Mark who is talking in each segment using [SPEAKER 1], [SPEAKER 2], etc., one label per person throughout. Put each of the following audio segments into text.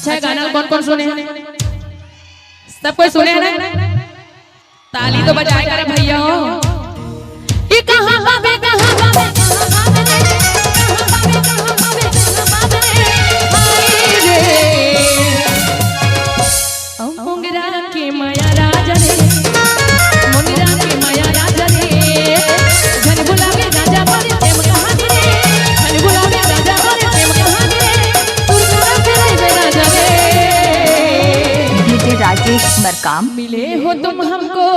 [SPEAKER 1] अच्छा गाना कौन कौन सुने हैं? सब कोई सुने हैं ना? ताली तो बजाए करे भैया हो। ये कहां बाबे कहां बाबे मोंगरा के माया राजा रे, मोंगरा के माया राजा रे, झन बुलावे राजा बोले प्रेम कहानी रे, झन बुलावे राजा बोले प्रेम कहानी रे, पुरना तेरे राजा रे।
[SPEAKER 2] डीजे राजेश मरकाम।
[SPEAKER 1] मिले हो तुम हमको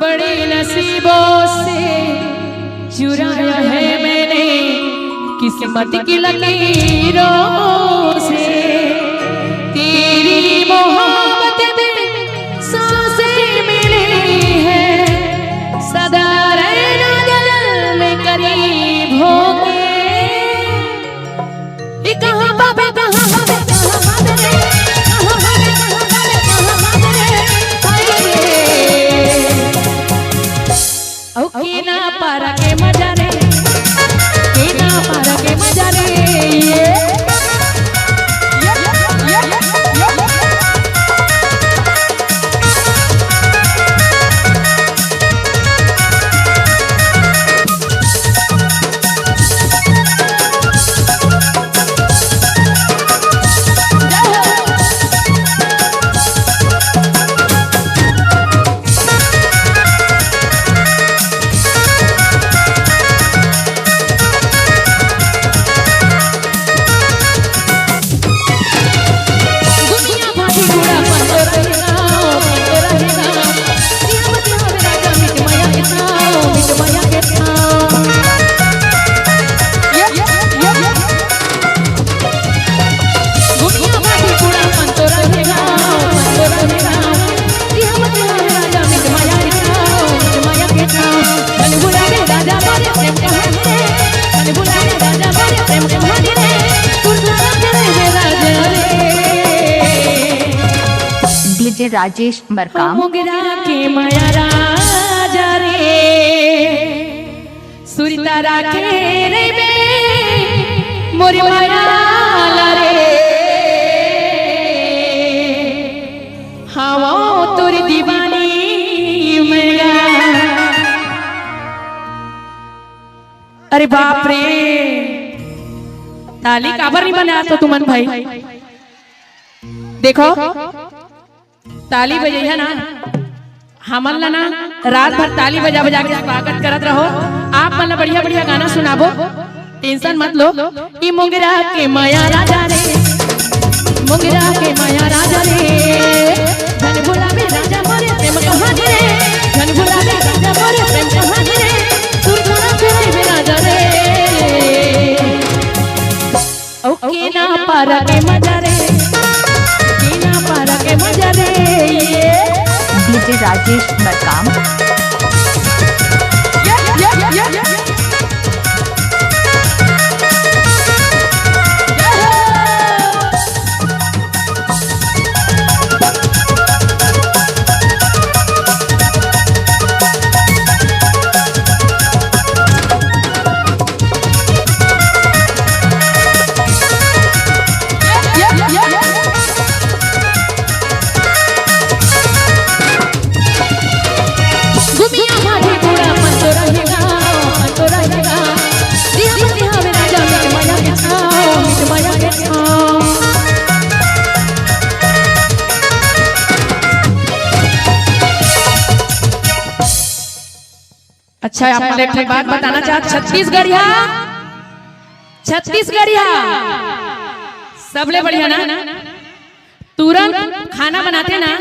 [SPEAKER 1] बड़े नसीबों से, चुराया है मैंने किस्मत की लकीरों से, तेरी मोहब्बत में सांसें मिली है, सदा रहना दिल में करीब होके। ये कहां बाबे कहां बाबे कहां बाबे रे, कहां बाबे कहां बाबे कहां बाबे रे, हाय रे ओ केना पारा के मजा रे, केना पारा के मजा रे।
[SPEAKER 2] डीजे राजेश मरकाम।
[SPEAKER 1] मोगरा के माया राजा रे, सुरता राखे रे बे मोरी माया रे, हवा तोरी दीवानी मेरा। अरे बाप रे, ताली काबर नहीं बनाया तो तुमन भाई? देखो ताली बजैया ना, हमन ला ना रात भर ताली बजा बजा के स्वागत करत रहो। आप मन बढ़िया बढ़िया गाना सुनाबो, टेंशन मत लो। ई मोगरा के माया राजा रे, मोगरा के माया राजा रे, झन बुलावे राजा मोरे प्रेम कहानी रे, झन बुलावे राजा मोरे प्रेम कहानी रे, पुरना तेरे राजा रे ओ केना पारा के मजा रे, केना पारा के मजा रे।
[SPEAKER 2] डीजे राजेश मरकाम। अच्छा आप एक बात बताना चाहते, छत्तीसगढ़िया छत्तीसगढ़िया सबले बढ़िया ना, तुरंत खाना बनाते ना,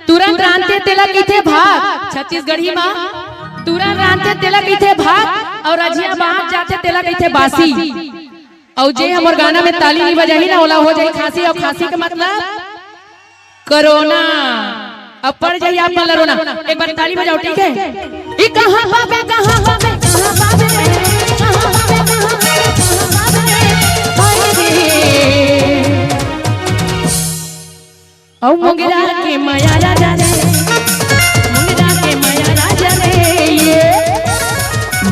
[SPEAKER 2] तुरंत रांधते तेला कीथे भात। छत्तीसगढ़ी माँ तुरंत रांधते तेला कीथे भात, और अजिया बाहर जाते तेला कीथे बासी। और जे हमर गाना में ताली नहीं बजाही ना, ओला हो जाई खांसी, और खांसी का मतलब कोरोना। अब पड़ जाइए आप मन रोना। एक बार ताली बजाओ, ठीक है? ये कहां बाबे कहां बाबे कहां बाबे रे, कहां बाबे कहां बाबे कहां बाबे रे, हाय रे ओ मोगरा के माया राजा रे, मोगरा के माया राजा रे।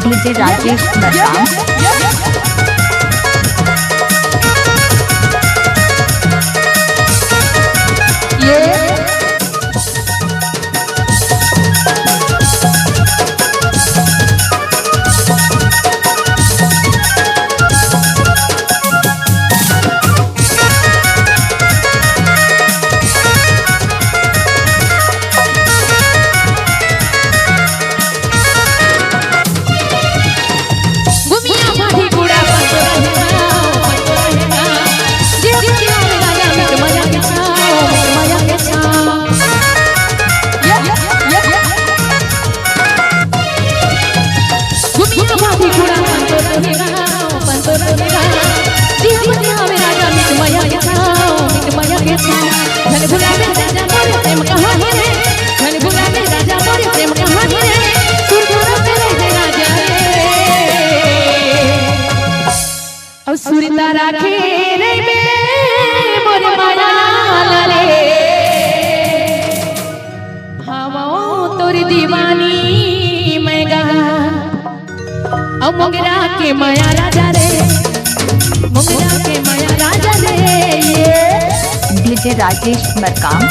[SPEAKER 2] डीजे राजेश मरकाम। सुरता राखे रे बे मोर माया लाले हवा तोर दीवानी मैं गा ओ मोगरा के माया राजा रे मोगरा के माया राजा रे
[SPEAKER 3] डीजे राजेश मरकाम।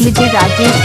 [SPEAKER 3] डीजे राजेश